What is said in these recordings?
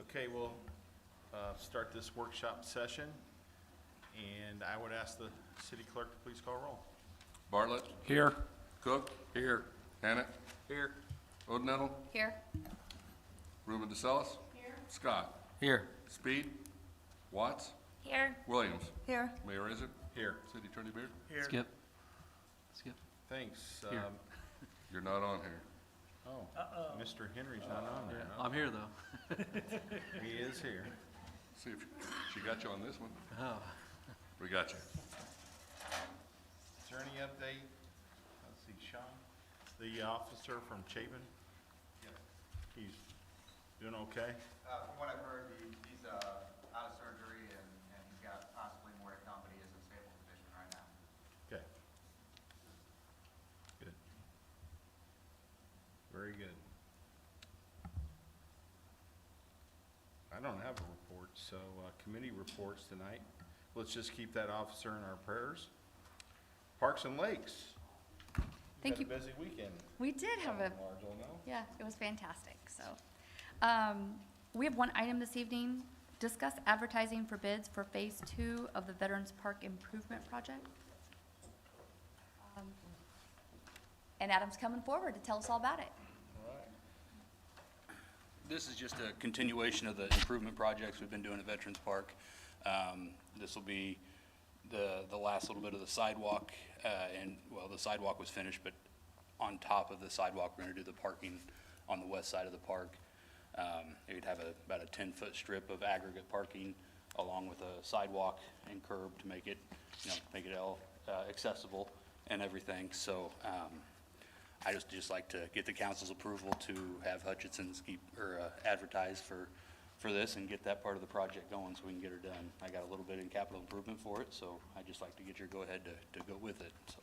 Okay, we'll start this workshop session, and I would ask the city clerk to please call roll. Bartlett. Here. Cook. Here. Hannett. Here. Odenettle. Here. Ruben DeSellis. Here. Scott. Here. Speed. Watts. Here. Williams. Here. Mayor Izzard. Here. City Attorney Beard. Here. Skip. Thanks. Here. You're not on here. Mr. Henry's not on there. huh? I'm here, though. He is here. See if she got you on this one. Oh. We got you. Is there any update? Let's see, Sean, the officer from Chapin? Yes. He's doing okay? From what I've heard, he's out of surgery and he's got possibly more to come, but he is in stable condition right now. Okay. Good. Very good. I don't have a report, so committee reports tonight. Let's just keep that officer in our prayers. Parks and Lakes. Thank you. Had a busy weekend. We did have a, Marshall, no? yeah, it was fantastic, so. We have one item this evening, discuss advertising for bids for Phase 2 of the Veterans Park Improvement Project. And Adam's coming forward to tell us all about it. All right. This is just a continuation of the improvement projects we've been doing at Veterans Park. This will be the last little bit of the sidewalk, and, well, the sidewalk was finished, but on top of the sidewalk, we're gonna do the parking on the west side of the park. You'd have about a 10-foot strip of aggregate parking along with a sidewalk and curb to make it, make it all accessible and everything. So, I just like to get the council's approval to have Hutchinson's advertise for this and get that part of the project going so we can get her done. I got a little bit in capital improvement for it, so I'd just like to get your go-ahead to go with it, so.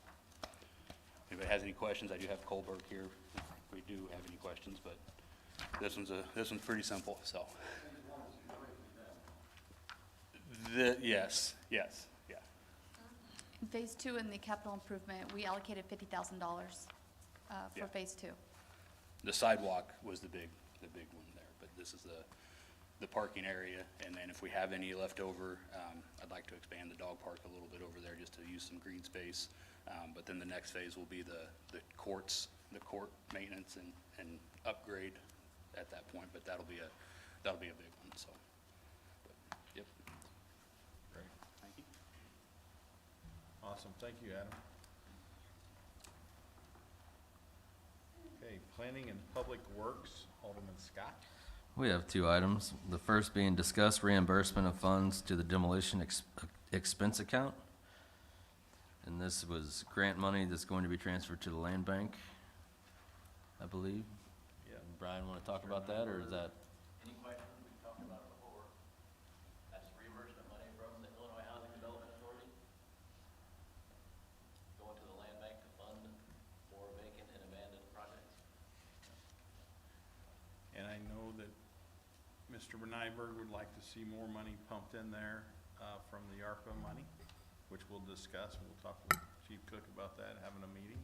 If anybody has any questions, I do have Colberg here if we do have any questions, but this one's pretty simple, so. Yes, yeah. In Phase 2 in the capital improvement, we allocated $50,000 for Yeah. Phase 2. The sidewalk was the big one there, but this is the parking area, and then if we have any left over, I'd like to expand the dog park a little bit over there just to use some green space. But then the next phase will be the court maintenance and upgrade at that point, but that'll be a big one, so. But, yep. Great. Thank you. Awesome. Thank you, Adam. Okay, Planning and Public Works, Alderman Scott. We have two items. The first being discuss reimbursement of funds to the demolition expense account. And this was grant money that's going to be transferred to the land bank, I believe. Yeah. Brian, want to talk about that, or is that? Any questions? We've talked about it before. That's reimbursement money from the Illinois Housing Development Authority going to the land bank to fund for vacant and abandoned projects. And I know that Mr. Nyberg would like to see more money pumped in there from the ARPA money, which we'll discuss. We'll talk with Chief Cook about that, having a meeting.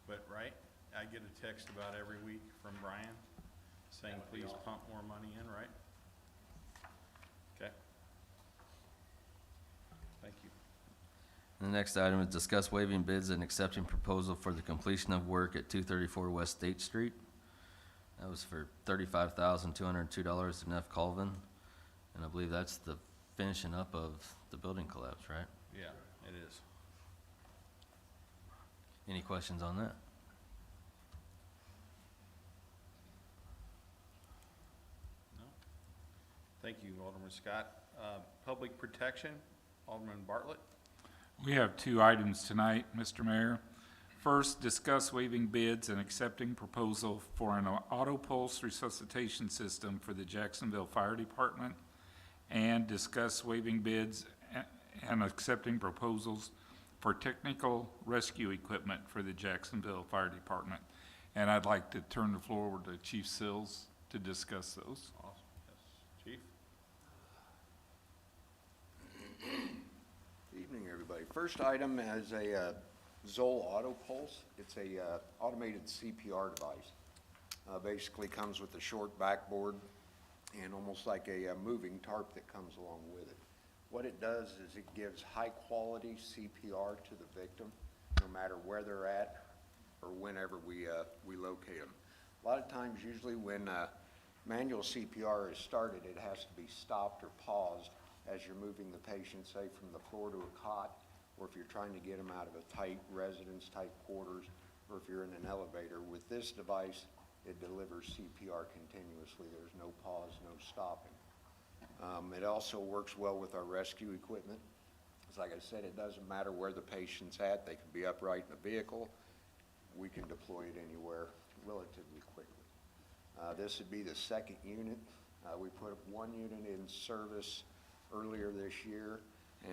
But, right, I get a text about every week from Brian saying, please pump more money in, right? Okay. Thank you. The next item is discuss waiving bids and accepting proposal for the completion of work at 234 West State Street. That was for $35,202 to Neff Colvin, and I believe that's the finishing up of the building collapse, right? Yeah, it is. Any questions on that? No? Thank you, Alderman Scott. Public Protection, Alderman Bartlett. We have two items tonight, Mr. Mayor. First, discuss waiving bids and accepting proposal for an auto pulse resuscitation system for the Jacksonville Fire Department, and discuss waiving bids and accepting proposals for technical rescue equipment for the Jacksonville Fire Department. And I'd like to turn the floor over to Chief Sills to discuss those. Awesome. Yes, Chief. Evening, everybody. First item is a Zoll Auto Pulse. It's a automated CPR device. Basically comes with a short backboard and almost like a moving tarp that comes along with it. What it does is it gives high-quality CPR to the victim, no matter where they're at or whenever we locate them. A lot of times, usually when manual CPR is started, it has to be stopped or paused as you're moving the patient, say, from the floor to a cot, or if you're trying to get them out of a tight residence, tight quarters, or if you're in an elevator. With this device, it delivers CPR continuously. There's no pause, no stopping. It also works well with our rescue equipment. Because like I said, it doesn't matter where the patient's at. They can be upright in the vehicle. We can deploy it anywhere relatively quickly. This would be the second unit. We put one unit in service earlier this year,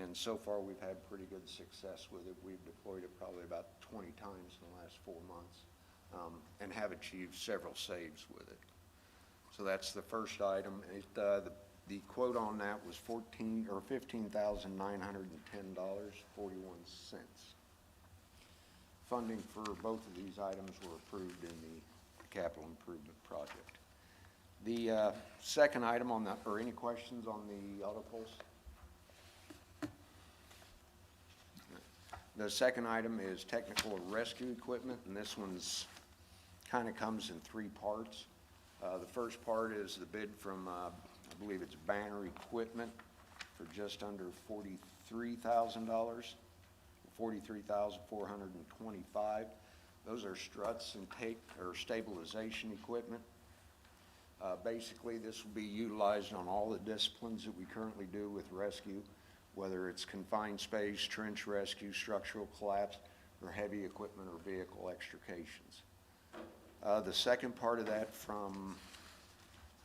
and so far we've had pretty good success with it. We've deployed it probably about 20 times in the last 4 months, and have achieved several saves with it. So that's the first item. The quote on that was $15,910.41. Funding for both of these items were approved in the capital improvement project. The second item on that, or any questions on the auto pulse? The second item is technical rescue equipment, and this one's kind of comes in 3 parts. The first part is the bid from, I believe it's Banner Equipment for just under $43,000, $43,425. Those are struts and stabilization equipment. Basically, this will be utilized on all the disciplines that we currently do with rescue, whether it's confined space, trench rescue, structural collapse, or heavy equipment or vehicle extrications. The second part of that from,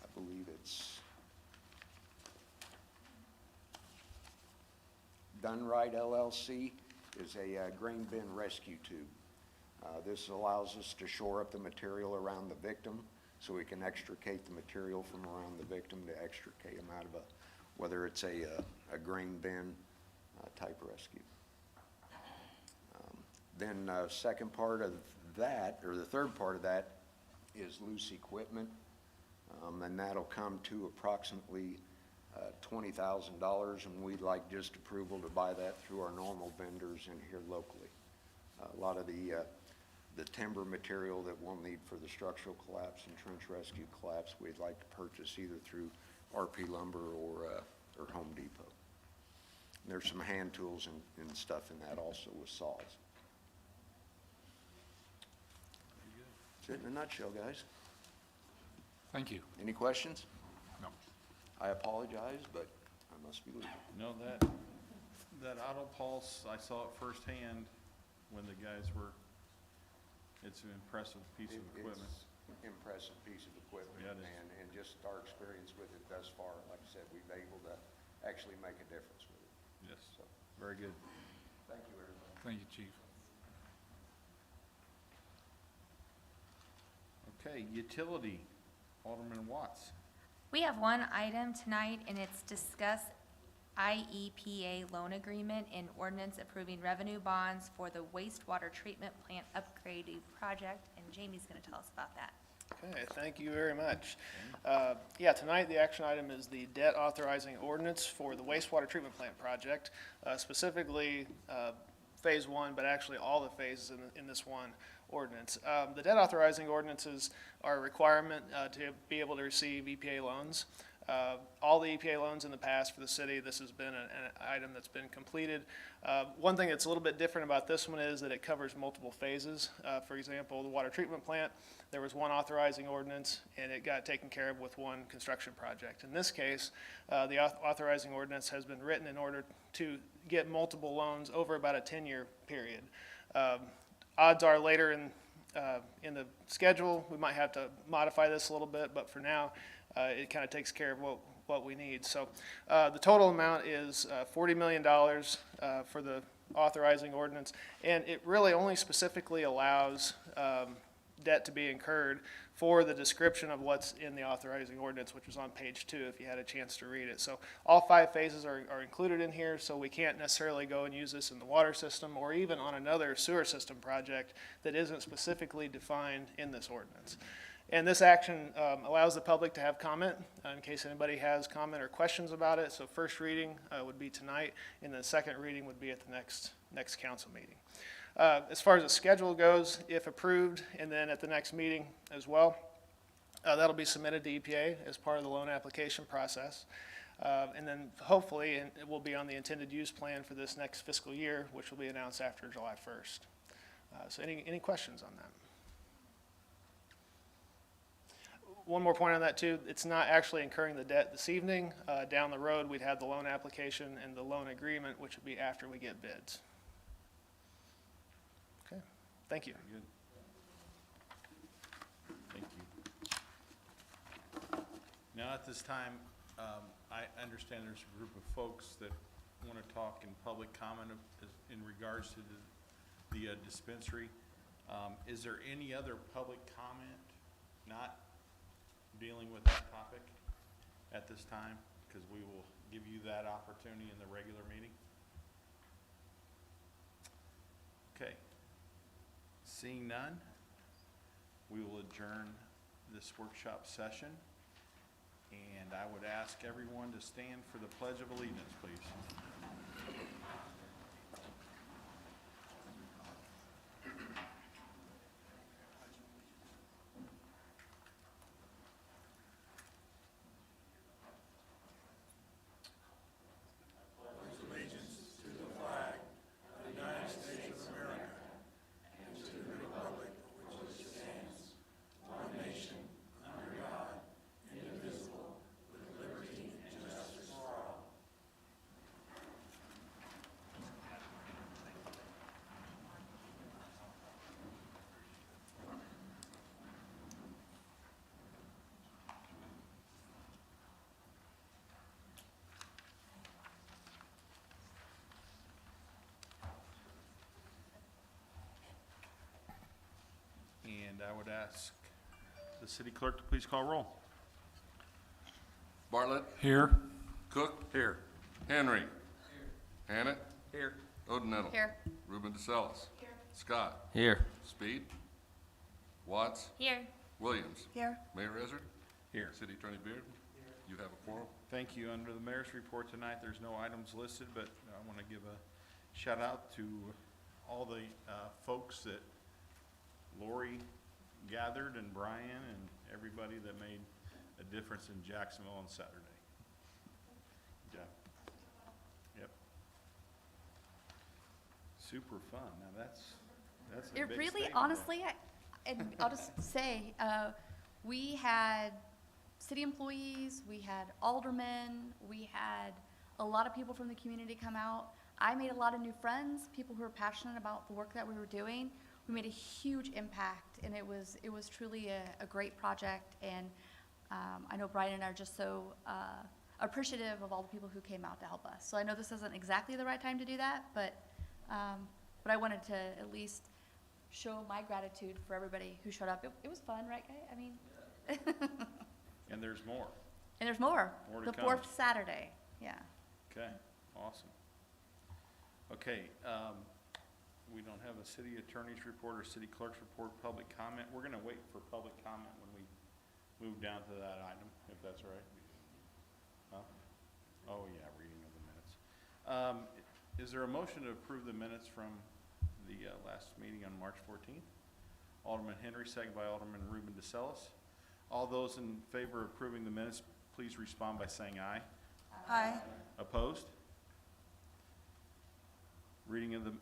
I believe it's Dunright LLC, is a grain bin rescue tube. This allows us to shore up the material around the victim so we can extricate the material from around the victim to extricate them out of whether it's a grain bin type rescue. Then second part of that, or the third part of that, is loose equipment, and that'll come to approximately $20,000, and we'd like just approval to buy that through our normal vendors in here locally. A lot of the timber material that we'll need for the structural collapse and trench rescue collapse, we'd like to purchase either through RP Lumber or Home Depot. And there's some hand tools and stuff in that also with saws. That's it in a nutshell, guys. Thank you. Any questions? No. I apologize, but I must be leaving. No, that auto pulse, I saw it firsthand when the guys were, it's an impressive piece of equipment. It's an impressive piece of equipment, Yeah, it is. and just our experience with it thus far, like I said, we've been able to actually make a difference with it. Yes, So, very good. thank you, everybody. Thank you, Chief. Okay, utility, Alderman Watts. We have one item tonight, and it's discuss IEPA loan agreement and ordinance approving revenue bonds for the wastewater treatment plant upgrading project, and Jamie's gonna tell us about that. Okay, thank you very much. Yeah, tonight the action item is the debt authorizing ordinance for the wastewater treatment plant project, specifically Phase 1, but actually all the phases in this one ordinance. The debt authorizing ordinances are a requirement to be able to receive EPA loans. All the EPA loans in the past for the city, this has been an item that's been completed. One thing that's a little bit different about this one is that it covers multiple phases. For example, the water treatment plant, there was one authorizing ordinance, and it got taken care of with one construction project. In this case, the authorizing ordinance has been written in order to get multiple loans over about a 10-year period. Odds are later in the schedule, we might have to modify this a little bit, but for now, it kind of takes care of what we need. So the total amount is $40 million for the authorizing ordinance, and it really only specifically allows debt to be incurred for the description of what's in the authorizing ordinance, which was on page 2 if you had a chance to read it. So all 5 phases are included in here, so we can't necessarily go and use this in the water system or even on another sewer system project that isn't specifically defined in this ordinance. And this action allows the public to have comment in case anybody has comment or questions about it. So first reading would be tonight, and then second reading would be at the next council meeting. As far as the schedule goes, if approved, and then at the next meeting as well, that'll be submitted to EPA as part of the loan application process. And then hopefully, it will be on the intended use plan for this next fiscal year, which will be announced after July 1st. So any questions on that? One more point on that too, it's not actually incurring the debt this evening. Down the road, we'd have the loan application and the loan agreement, which would be after we get bids. Okay, thank you. Good. Thank you. Now, at this time, I understand there's a group of folks that want to talk in public comment in regards to the dispensary. Is there any other public comment not dealing with that topic at this time? Because we will give you that opportunity in the regular meeting. Okay. Seeing none, we will adjourn this workshop session. And I would ask everyone to stand for the Pledge of Allegiance, please. And I would ask the city clerk to please call roll. Bartlett, Here? Cook, Here. Henry. Here. Hannett, Here. Odenettle. Here. Ruben DeSalis. Here. Scott, Here. Speed, Watts, Here. Williams. Here. Mayor Izzard, Here. City Attorney Beard. You have a quorum. Thank you. Under the mayor's report tonight, there's no items listed, but I want to give a shout out to all the folks that Lori gathered, and Brian, and everybody that made a difference in Jacksonville on Saturday. Yeah. Yep. Super fun. Now that's a It big really, statement. honestly, and I'll just say, we had city employees, we had aldermen, we had a lot of people from the community come out. I made a lot of new friends, people who were passionate about the work that we were doing. We made a huge impact, and it was truly a great project. And I know Brian and I are just so appreciative of all the people who came out to help us. So I know this isn't exactly the right time to do that, but I wanted to at least show my gratitude for everybody who showed up. It was fun, right, Kay? I mean, And there's more. and there's more. More to The come. fourth Saturday, yeah. Okay, awesome. Okay, we don't have a city attorney's report or city clerk's report, public comment. We're gonna wait for public comment when we move down to that item, if that's all right. Huh? Oh, yeah, reading of the minutes. Is there a motion to approve the minutes from the last meeting on March 14th? Alderman Henry, second by Alderman Ruben DeSalis. All those in favor of approving the minutes, please respond by saying aye. Aye. Opposed? Reading of the,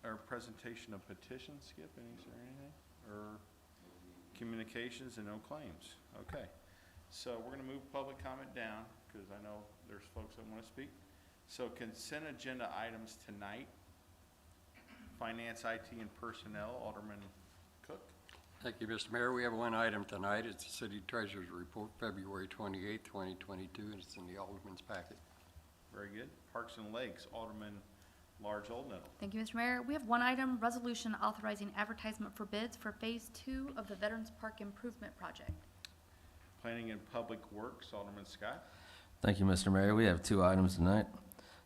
or presentation of petitions, Skip, is there anything? Or communications and no claims? Okay. So we're gonna move public comment down, because I know there's folks that wanna speak. So consent agenda items tonight, finance, IT, and personnel, Alderman Cook. Thank you, Mr. Mayor. We have one item tonight. It's the City Treasurer's Report, February 28th, 2022, and it's in the Alderman's packet. Very good. Parks and Lakes, Alderman Large Oldnettle. Thank you, Mr. Mayor. We have one item, resolution authorizing advertisement for bids for Phase 2 of the Veterans Park Improvement Project. Planning and Public Works, Alderman Scott. Thank you, Mr. Mayor. We have two items tonight.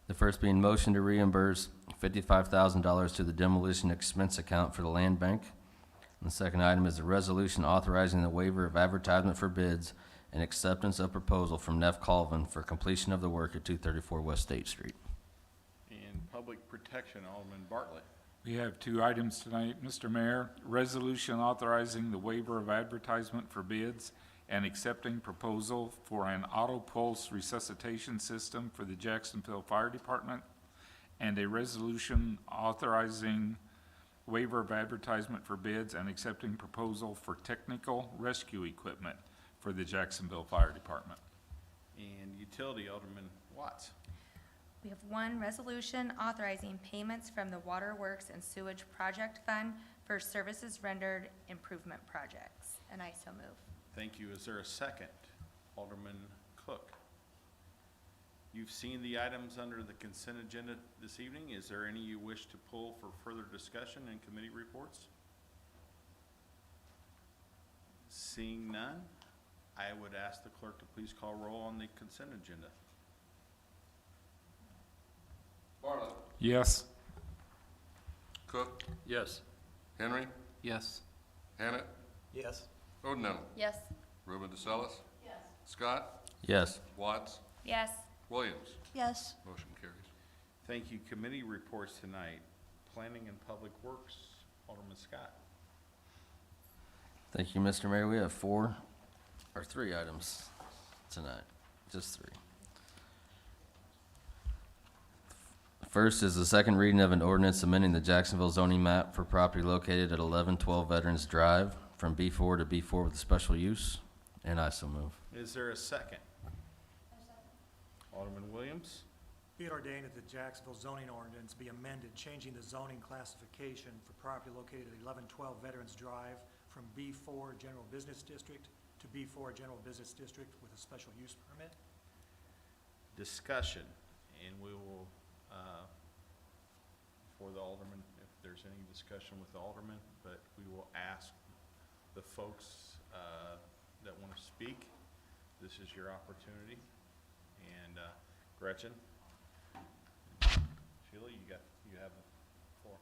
The first being motion to reimburse $55,000 to the demolition expense account for the land bank. And the second item is a resolution authorizing the waiver of advertisement for bids and acceptance of proposal from Neff Colvin for completion of the work at 234 West State Street. And Public Protection, Alderman Bartlett. We have two items tonight, Mr. Mayor. Resolution authorizing the waiver of advertisement for bids and accepting proposal for an auto pulse resuscitation system for the Jacksonville Fire Department, and a resolution authorizing waiver of advertisement for bids and accepting proposal for technical rescue equipment for the Jacksonville Fire Department. And Utility, Alderman Watts. We have one resolution authorizing payments from the Waterworks and Sewage Project Fund for services rendered improvement projects, and I so move. Thank you. Is there a second? Alderman Cook. You've seen the items under the consent agenda this evening. Is there any you wish to pull for further discussion in committee reports? Seeing none, I would ask the clerk to please call roll on the consent agenda. Bartlett. Yes. Cook. Yes. Henry. Yes. Hannett. Yes. Odenell. Yes. Reuben DeSellis. Yes. Scott. Yes. Watts. Yes. Williams. Yes. Motion carries. Thank you. Committee reports tonight. Planning and Public Works, Alderman Scott. Thank you, Mr. Mayor. We have three items tonight, just three. First is the second reading of an ordinance amending the Jacksonville zoning map for property located at 1112 Veterans Drive from B4 to B4 with a special use, and I so move. Is there a second? Alderman Williams. Be it ordained that the Jacksonville zoning ordinance be amended, changing the zoning classification for property located at 1112 Veterans Drive from B4 General Business District to B4 General Business District with a special use permit. Discussion, and we will, for the alderman, if there's any discussion with the alderman, but we will ask the folks that want to speak. This is your opportunity. And Gretchen, Sheila, you have the floor.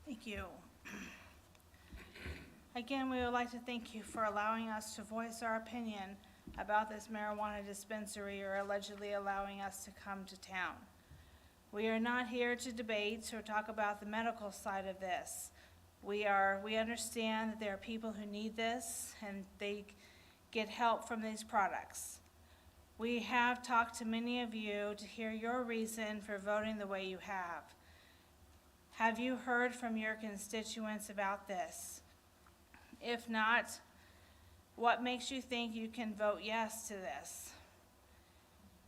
Thank you. Again, we would like to thank you for allowing us to voice our opinion about this marijuana dispensary you're allegedly allowing us to come to town. We are not here to debate or talk about the medical side of this. We understand that there are people who need this and they get help from these products. We have talked to many of you to hear your reason for voting the way you have. Have you heard from your constituents about this? If not, what makes you think you can vote yes to this?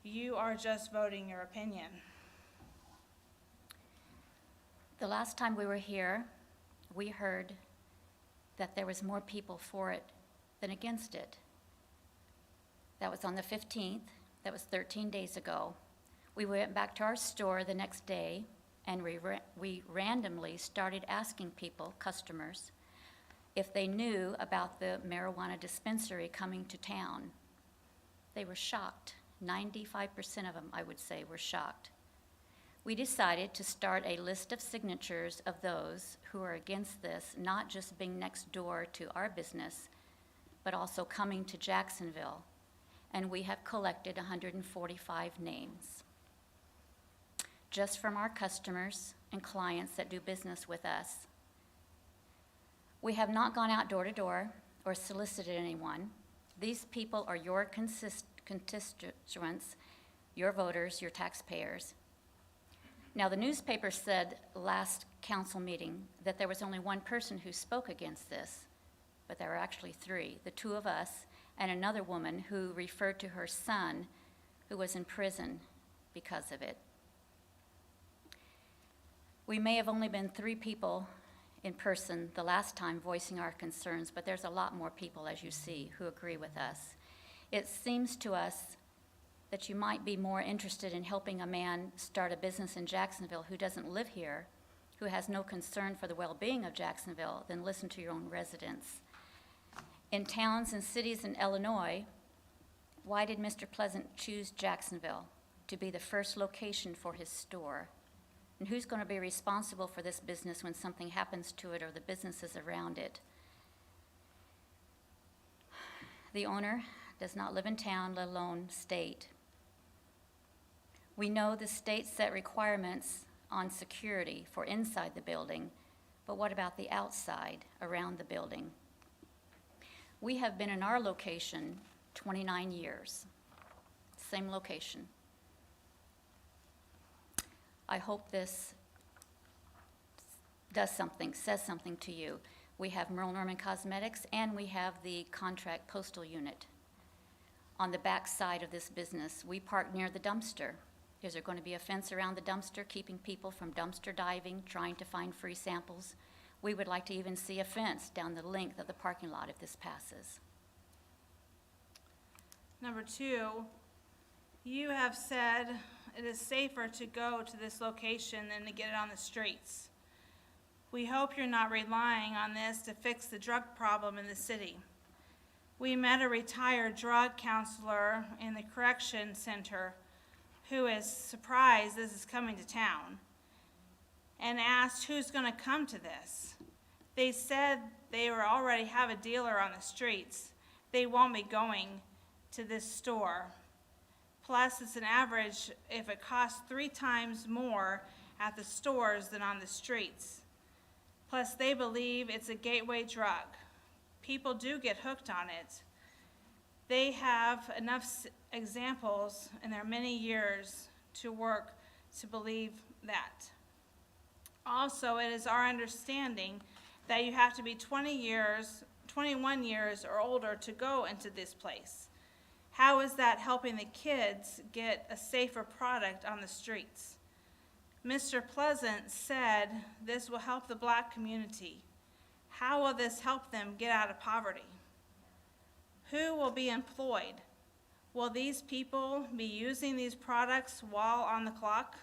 You are just voting your opinion. The last time we were here, we heard that there was more people for it than against it. That was on the 15th. That was 13 days ago. We went back to our store the next day, and we randomly started asking people, customers, if they knew about the marijuana dispensary coming to town. They were shocked. 95% of them, I would say, were shocked. We decided to start a list of signatures of those who are against this, not just being next door to our business, but also coming to Jacksonville. And we have collected 145 names, just from our customers and clients that do business with us. We have not gone out door to door or solicited anyone. These people are your constituents, your voters, your taxpayers. Now, the newspaper said last council meeting that there was only one person who spoke against this, but there were actually three, the two of us and another woman who referred to her son who was in prison because of it. We may have only been 3 people in person the last time voicing our concerns, but there's a lot more people, as you see, who agree with us. It seems to us that you might be more interested in helping a man start a business in Jacksonville who doesn't live here, who has no concern for the well-being of Jacksonville, than listen to your own residents. In towns and cities in Illinois, why did Mr. Pleasant choose Jacksonville? to be the first location for his store? And who's going to be responsible for this business when something happens to it or the businesses around it? The owner does not live in town, let alone state. We know the state set requirements on security for inside the building, but what about the outside around the building? We have been in our location 29 years, same location. I hope this does something, says something to you. We have Merle Norman Cosmetics, and we have the contract postal unit on the back side of this business. We park near the dumpster. Is there going to be a fence around the dumpster, keeping people from dumpster diving, trying to find free samples? We would like to even see a fence down the length of the parking lot if this passes. Number 2, you have said it is safer to go to this location than to get it on the streets. We hope you're not relying on this to fix the drug problem in the city. We met a retired drug counselor in the correction center who is surprised this is coming to town and asked who's going to come to this. They said they already have a dealer on the streets. They won't be going to this store. Plus, it's an average if it costs 3 times more at the stores than on the streets. Plus, they believe it's a gateway drug. People do get hooked on it. They have enough examples in their many years to work to believe that. Also, it is our understanding that you have to be 21 years or older to go into this place. How is that helping the kids get a safer product on the streets? Mr. Pleasant said this will help the black community. How will this help them get out of poverty? Who will be employed? Will these people be using these products while on the clock?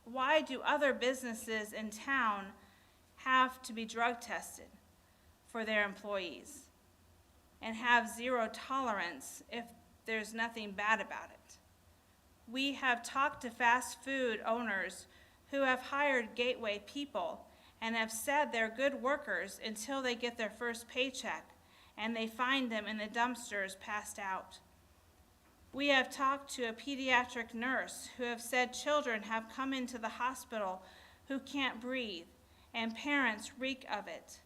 Why do other businesses in town have to be drug tested for their employees and have zero tolerance if there's nothing bad about it? We have talked to fast food owners who have hired gateway people and have said they're good workers until they get their first paycheck and they find them in the dumpsters passed out. We have talked to a pediatric nurse who have said children have come into the hospital who can't breathe and parents reek of it.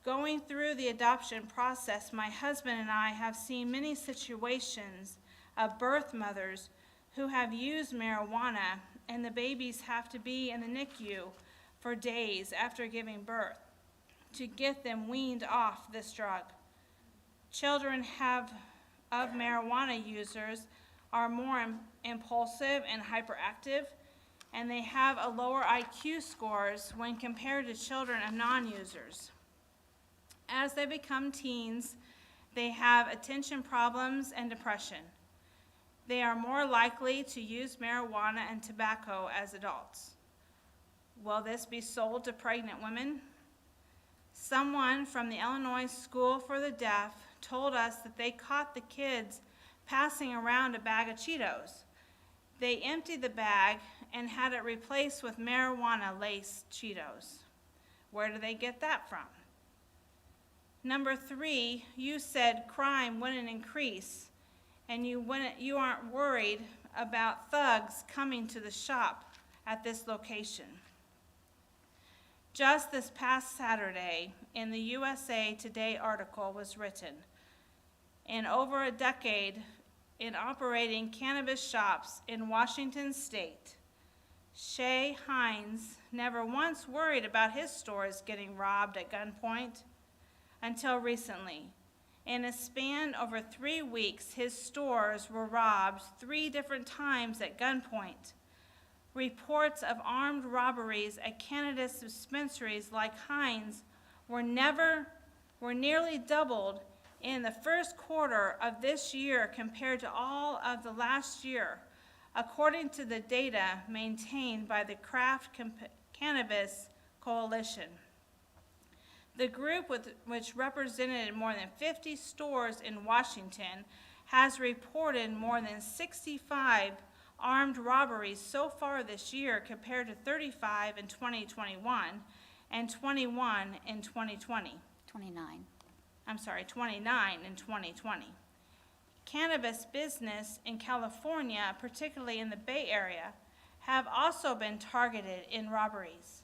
Going through the adoption process, my husband and I have seen many situations of birth mothers who have used marijuana and the babies have to be in the NICU for days after giving birth to get them weaned off this drug. Children of marijuana users are more impulsive and hyperactive, and they have a lower IQ scores when compared to children of non-users. As they become teens, they have attention problems and depression. They are more likely to use marijuana and tobacco as adults. Will this be sold to pregnant women? Someone from the Illinois School for the Deaf told us that they caught the kids passing around a bag of Cheetos. They emptied the bag and had it replaced with marijuana-laced Cheetos. Where do they get that from? Number 3, you said crime wouldn't increase, and you aren't worried about thugs coming to the shop at this location. Just this past Saturday, in the USA Today article was written, in over a decade in operating cannabis shops in Washington State, Shay Hines never once worried about his stores getting robbed at gunpoint until recently. In a span over 3 weeks, his stores were robbed 3 different times at gunpoint. Reports of armed robberies at cannabis dispensaries like Hines were nearly doubled in the first quarter of this year compared to all of the last year, according to the data maintained by the Craft Cannabis Coalition. The group, which represented more than 50 stores in Washington, has reported more than 65 armed robberies so far this year compared to 35 in 2021 and 21 in 2020. 29. I'm sorry, 29 in 2020. Cannabis business in California, particularly in the Bay Area, have also been targeted in robberies.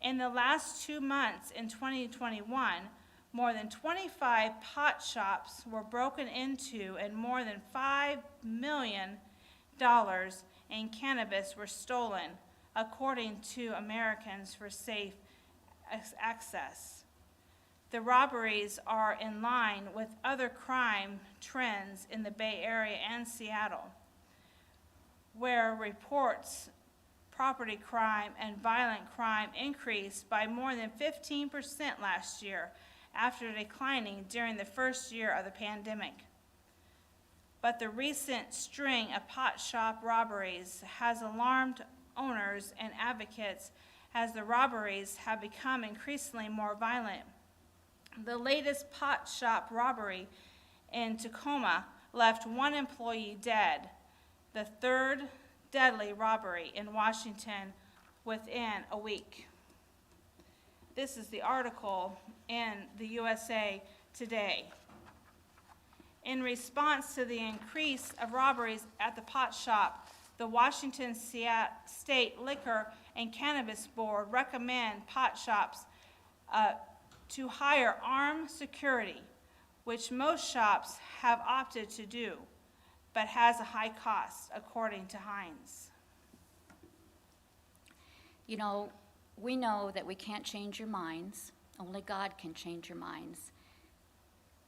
In the last 2 months in 2021, more than 25 pot shops were broken into and more than $5 million in cannabis were stolen, according to Americans for Safe Access. The robberies are in line with other crime trends in the Bay Area and Seattle, where reports property crime and violent crime increased by more than 15% last year after declining during the first year of the pandemic. But the recent string of pot shop robberies has alarmed owners and advocates as the robberies have become increasingly more violent. The latest pot shop robbery in Tacoma left one employee dead, the third deadly robbery in Washington within a week. This is the article in the USA Today. In response to the increase of robberies at the pot shop, the Washington State Liquor and Cannabis Board recommend pot shops to hire armed security, which most shops have opted to do, but has a high cost, according to Hines. You know, we know that we can't change your minds. Only God can change your minds.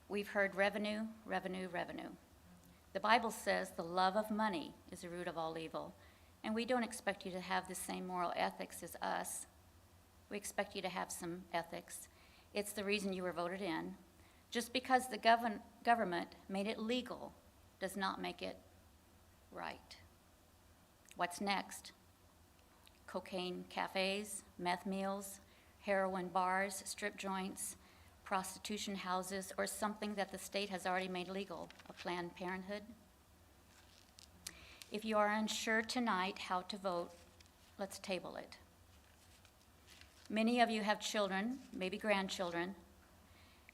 We've heard revenue, revenue, revenue. The Bible says the love of money is the root of all evil, and we don't expect you to have the same moral ethics as us. We expect you to have some ethics. It's the reason you were voted in. Just because the government made it legal does not make it right. What's next? Cocaine cafes, meth meals, heroin bars, strip joints, prostitution houses, or something that the state has already made legal, a Planned Parenthood? If you are unsure tonight how to vote, let's table it. Many of you have children, maybe grandchildren,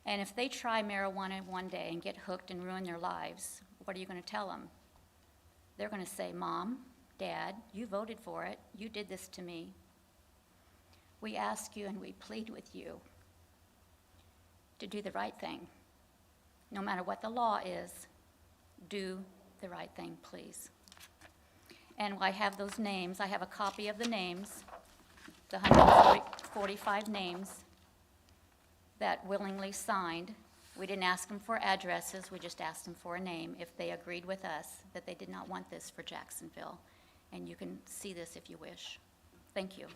and if they try marijuana one day and get hooked and ruin their lives, what are you going to tell them? They're going to say, Mom, Dad, you voted for it. You did this to me. We ask you and we plead with you to do the right thing. No matter what the law is, do the right thing, please. And I have those names. I have a copy of the names, the 145 names that willingly signed. We didn't ask them for addresses. We just asked them for a name if they agreed with us that they did not want this for Jacksonville. And you can see this if you wish. Thank you.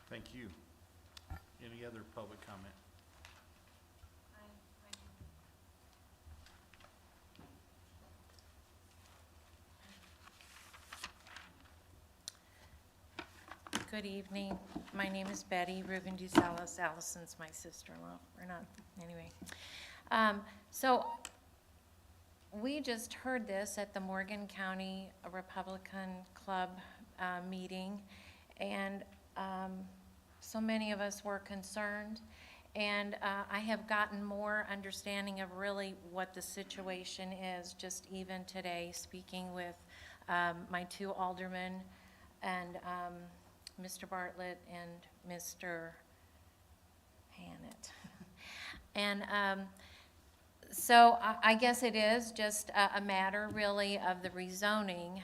Thank you. Any other public comment? Good evening. My name is Betty Ruben DeSalas. Allison's my sister-in-law. We're not, anyway. So we just heard this at the Morgan County Republican Club meeting, and so many of us were concerned. And I have gotten more understanding of really what the situation is, just even today, speaking with my two aldermen and Mr. Bartlett and Mr. Hannett. And so I guess it is just a matter really of the rezoning.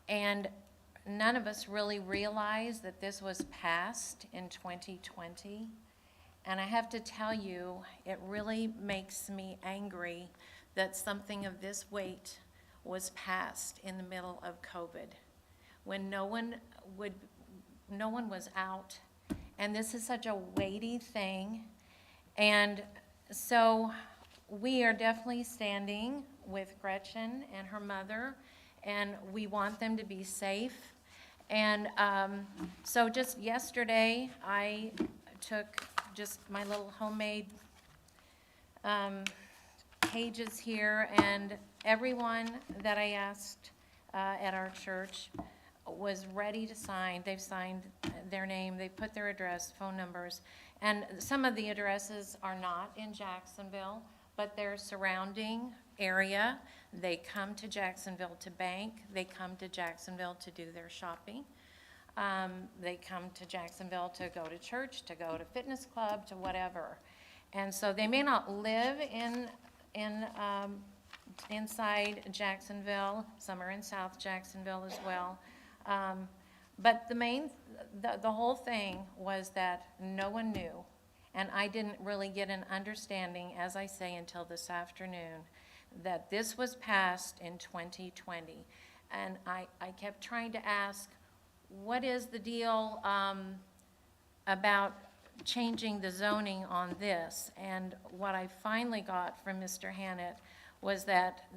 And none of us really realized that this was passed in 2020. And I have to tell you, it really makes me angry that something of this weight was passed in the middle of COVID, when no one was out, and this is such a weighty thing. And so we are definitely standing with Gretchen and her mother and we want them to be safe. And so just yesterday, I took just my little homemade pages here, and everyone that I asked at our church was ready to sign. They've signed their name, they put their address, phone numbers, and some of the addresses are not in Jacksonville, but they're surrounding area. They come to Jacksonville to bank, they come to Jacksonville to do their shopping. They come to Jacksonville to go to church, to go to fitness club, to whatever. And so they may not live inside Jacksonville, some are in South Jacksonville as well. But the whole thing was that no one knew, and I didn't really get an understanding, as I say, until this afternoon, that this was passed in 2020. And I kept trying to ask, what is the deal about changing the zoning on this? And what I finally got from Mr. Hannett was that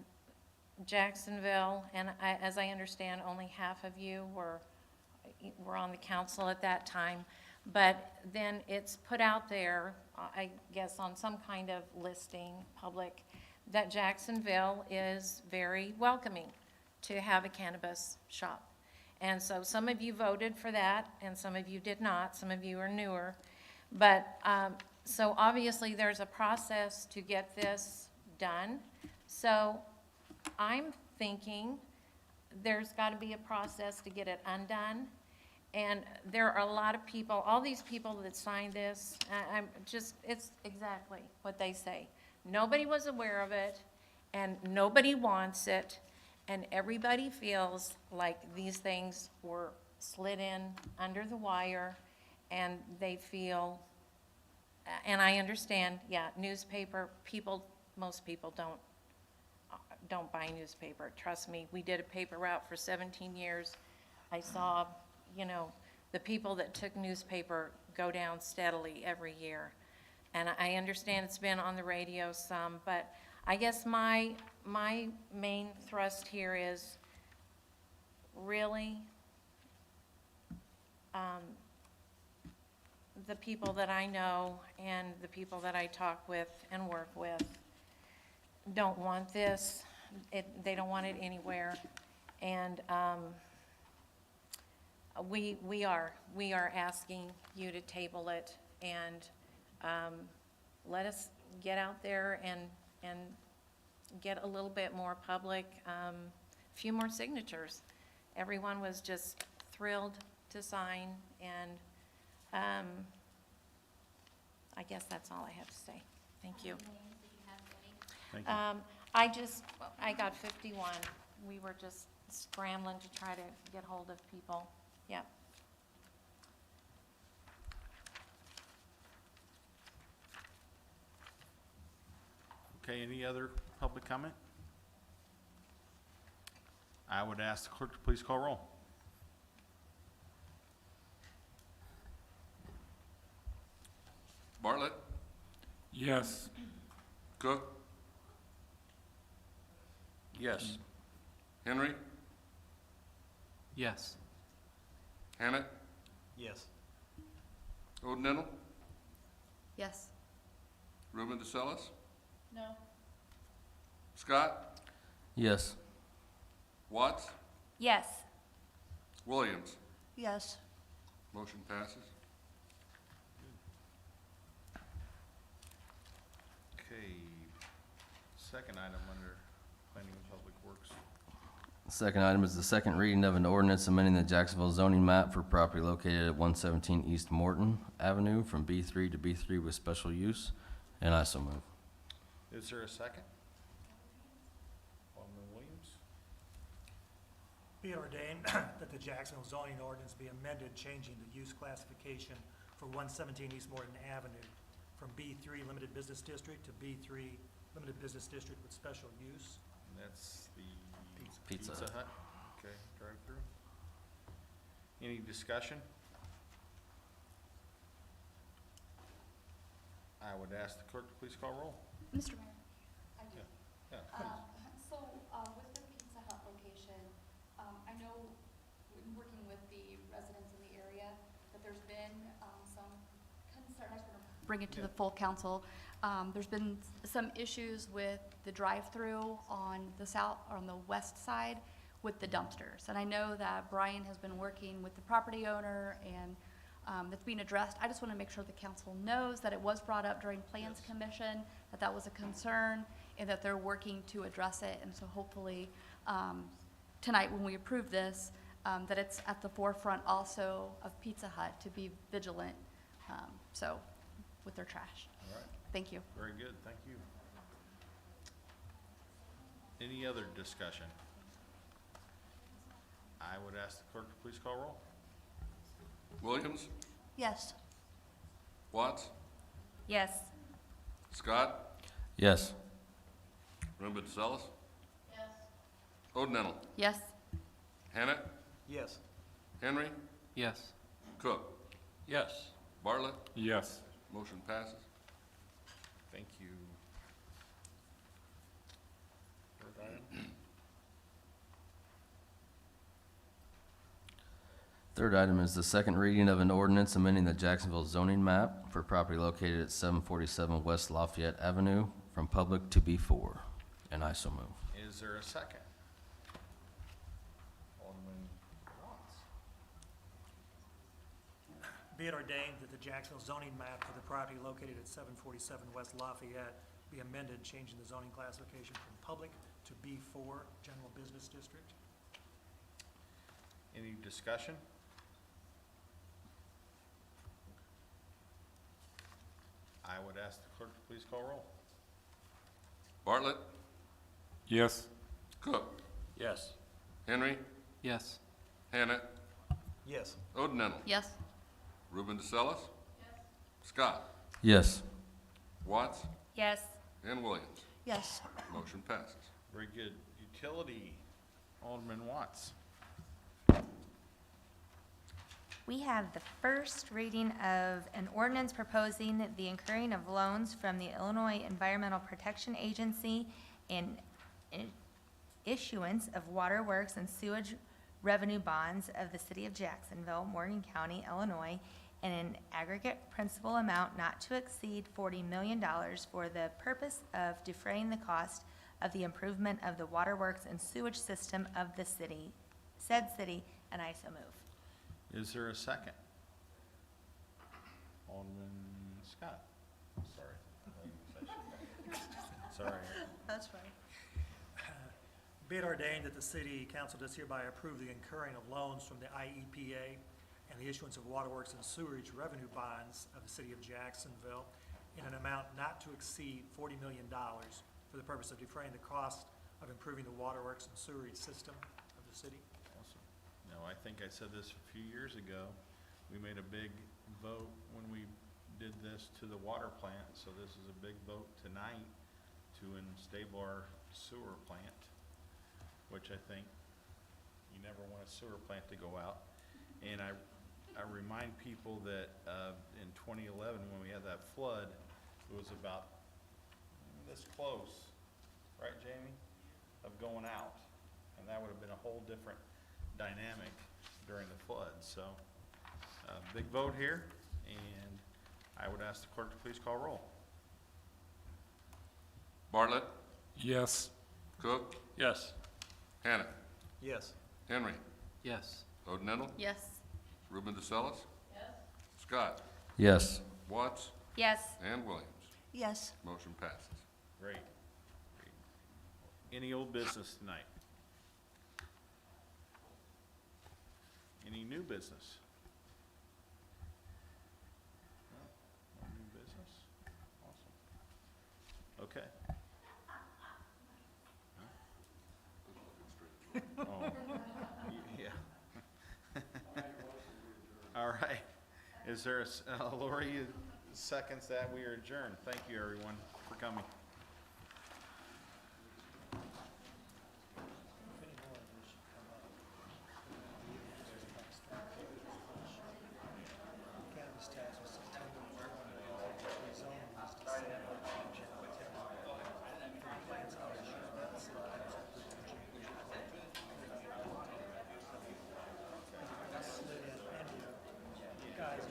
Jacksonville, and as I understand, only half of you were on the council at that time, but then it's put out there, I guess on some kind of listing, public, that Jacksonville is very welcoming to have a cannabis shop. And so some of you voted for that, and some of you did not. Some of you are newer. But so obviously there's a process to get this done. So I'm thinking there's got to be a process to get it undone. And there are a lot of people, all these people that signed this, it's exactly what they say. Nobody was aware of it, and nobody wants it, and everybody feels like these things were slid in under the wire, and they feel, and I understand, yeah, newspaper, most people don't buy newspaper. Trust me, we did a paper route for 17 years. I saw, the people that took newspaper go down steadily every year. And I understand it's been on the radio some, but I guess my main thrust here is really the people that I know and the people that I talk with and work with don't want this. They don't want it anywhere. And we are asking you to table it and let us get out there and get a little bit more public, a few more signatures. Everyone was just thrilled to sign, and I guess that's all I have to say. Thank you. Thank you. I got 51. We were just scrambling to try to get hold of people. Yep. Okay, any other public comment? I would ask the clerk to please call roll. Bartlett, Yes. Cook, Yes. Henry, Yes. Hannett, Yes. Odenettle, Yes. Ruben DeSellis, No. Scott, Yes. Watts, Yes. Williams. Yes. Motion passes. Okay, second item under Planning and Public Works. Second item is the second reading of an ordinance amending the Jacksonville zoning map for property located at 117 East Morton Avenue from B3 to B3 with special use, and I so move. Is there a second? Alderman Williams? Be it ordained that the Jacksonville zoning ordinance be amended, changing the use classification for 117 East Morton Avenue from B3 Limited Business District to B3 Limited Business District with special use. And that's the Pizza Hut. Okay, drive-through. Any discussion? I would ask the clerk to please call roll. Mr. Mayor, I do. Yeah, So, with the Pizza Hut location, there's been some concern, I just want to bring it to the full council. There's been some issues with the drive-through on the south, or on the west side with the dumpsters. And I know that Brian has been working with the property owner and that's being addressed. I just want to make sure the council knows that it was brought up during Plans Commission, that that was a concern, and that they're working to address it. And so hopefully, tonight when we approve this, that it's at the forefront also of Pizza Hut to be vigilant, so, with their trash. All right, Thank you. very good, thank you. Any other discussion? I would ask the clerk to please call roll. Williams, Yes. Watts, Yes. Scott, Yes. Rumba DeSalis. Yes. Odenettle, Yes. Hannah, Yes. Henry, Yes. Cook, Yes. Bartlett, Yes. motion passes. Thank you. Third item? Third item is the second reading of an ordinance amending the Jacksonville zoning map for property located at 747 West Lafayette Avenue from public to B4. And I so move. Is there a second? Alderman Watts. Be it ordained that the Jacksonville zoning map for the property located at 747 West Lafayette be amended, changing the zoning classification from public to B4, general business district. Any discussion? I would ask the clerk to please call roll. Bartlett, Yes. Cook, Yes. Henry, Yes. Hannah, Yes. Odenettle, Yes. Ruben DeSalis. Yes. Scott, Yes. Watts, Yes. and Williams. Yes. Motion passes. Very good. Utility, Alderman Watts. We have the first reading of an ordinance proposing the incurring of loans from the Illinois Environmental Protection Agency and issuance of waterworks and sewage revenue bonds of the city of Jacksonville, Morgan County, Illinois, in an aggregate principal amount not to exceed $40 million for the purpose of defraying the cost of the improvement of the waterworks and sewage system of the city, said city, and I so move. Is there a second? Alderman Scott. Sorry. Sorry. That's fine. Be it ordained that the city council does hereby approve the incurring of loans from the IEPA and the issuance of waterworks and sewerage revenue bonds of the city of Jacksonville in an amount not to exceed $40 million for the purpose of defraying the cost of improving the waterworks and sewerage system of the city. Awesome. No, I think I said this a few years ago. We made a big vote when we did this to the water plant, so this is a big vote tonight to unstable our sewer plant, which I think you never want a sewer plant to go out. And I remind people that in 2011, when we had that flood, it was about this close, right, Jamie, of going out. And that would have been a whole different dynamic during the flood. So, big vote here, and I would ask the clerk to please call roll. Bartlett, Yes. Cook, Yes. Hannah, Yes. Henry, Yes. Odenettle, Yes. Ruben DeSalis. Yes. Scott, Yes. Watts, Yes. and Williams. Yes. Motion passes. Great. Any old business tonight? Any new business? No new business? Awesome. Okay. Huh? Oh, yeah. All right. Is there Lori seconds that we are adjourned? Thank you, everyone, for coming. Guys,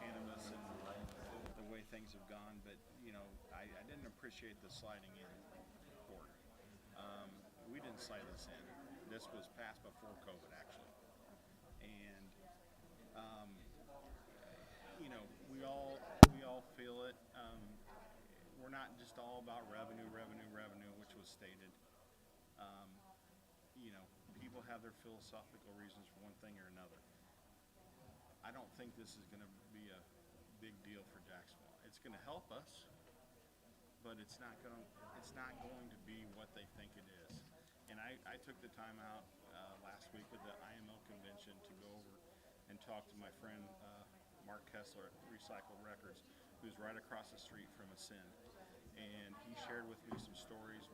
Cannabis and the way things have gone, but, you know, I didn't appreciate the sliding in port. We didn't slide this in. This was passed before COVID, actually. And, you know, we all feel it. We're not just all about revenue, which was stated. You know, people have their philosophical reasons for one thing or another. I don't think this is gonna be a big deal for Jacksonville. It's gonna help us, but it's not going to be what they think it is. And I took the time out last week at the IMO convention to go over and talk to my friend Mark Kessler at Recycle Records, who's right across the street from Ascend. And he shared with me some stories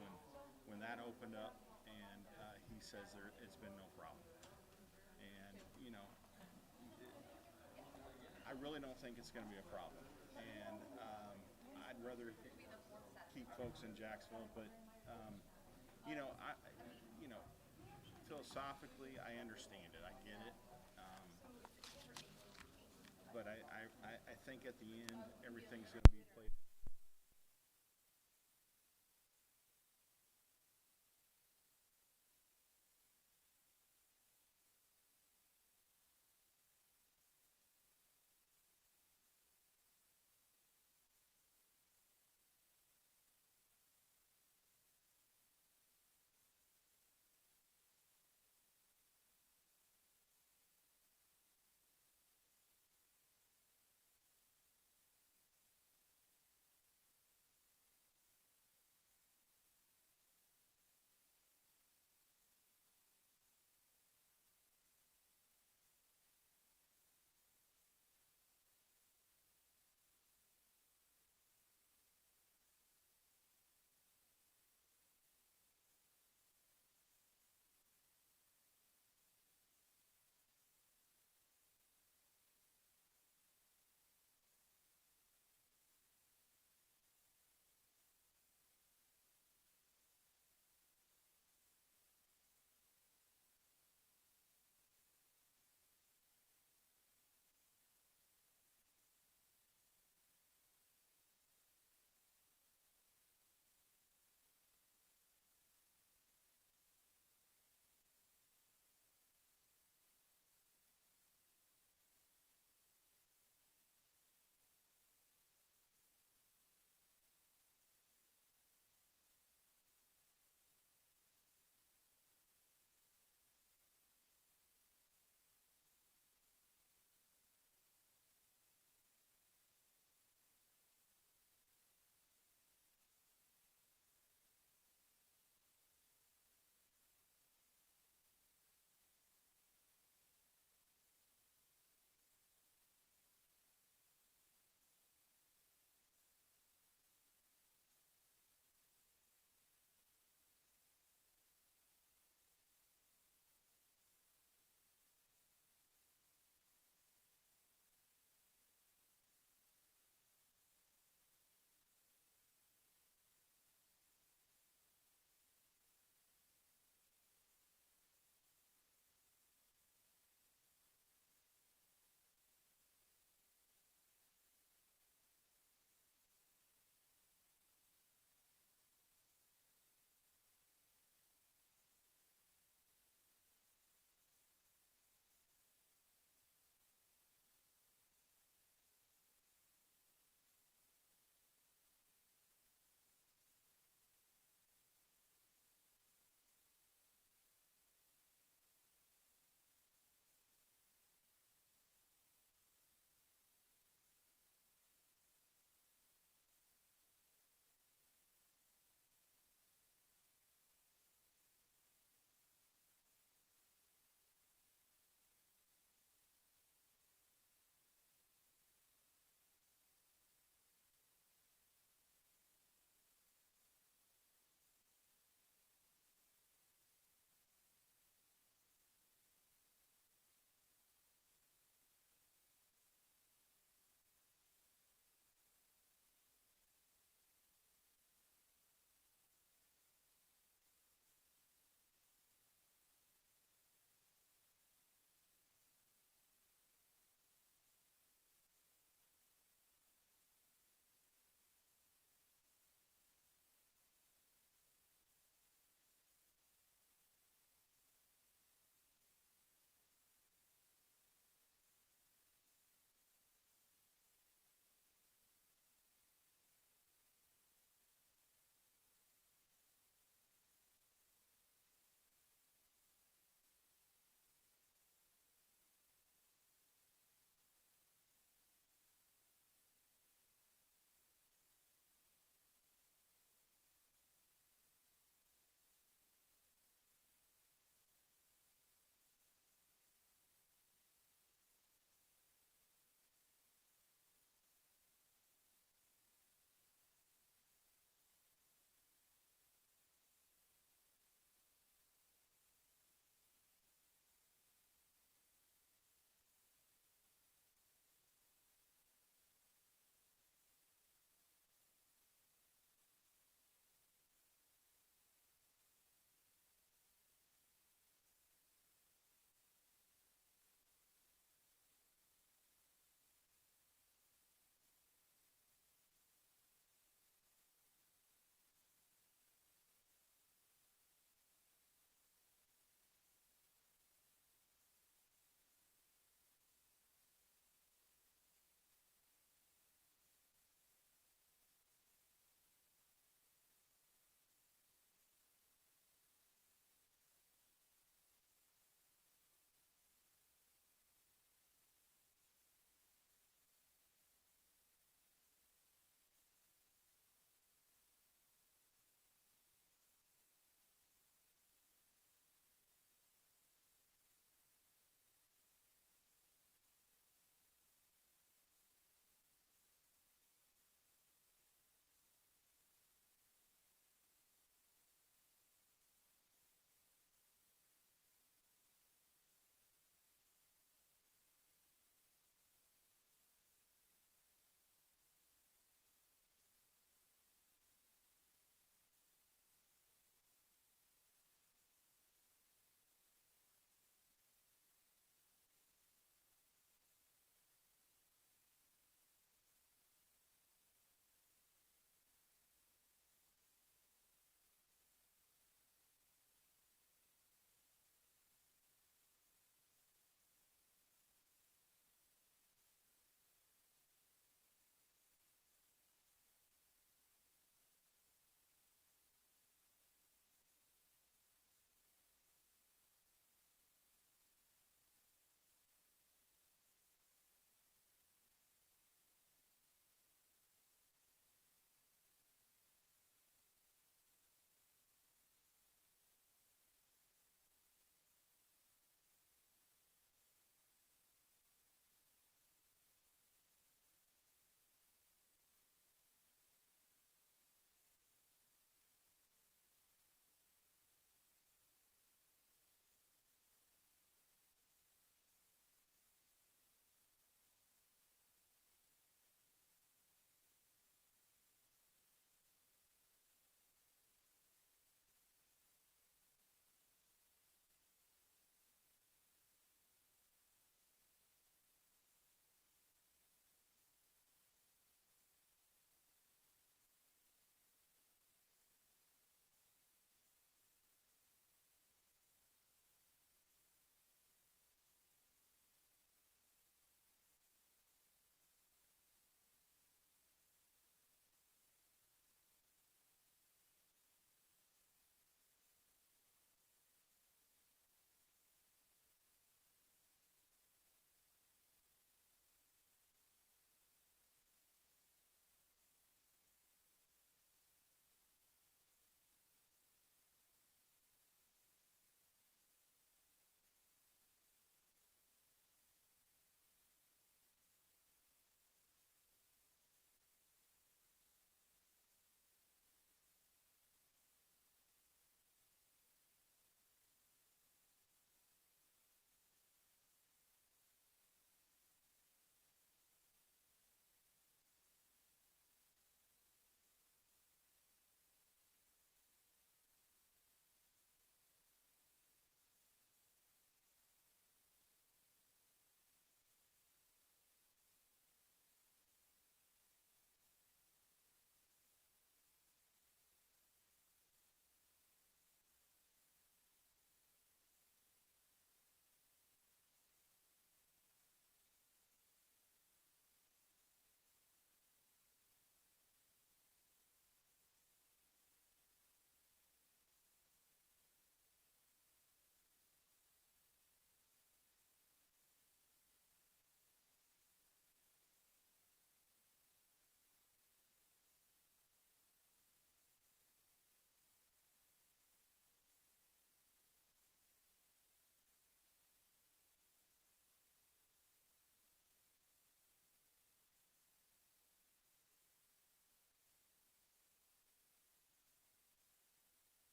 when that opened up, and he says it's been no problem. And, you know, I really don't think it's going to be a problem. And I'd rather keep folks in Jacksonville, but, you know, philosophically, I understand it. I get it. But I think at the end, everything's going to be played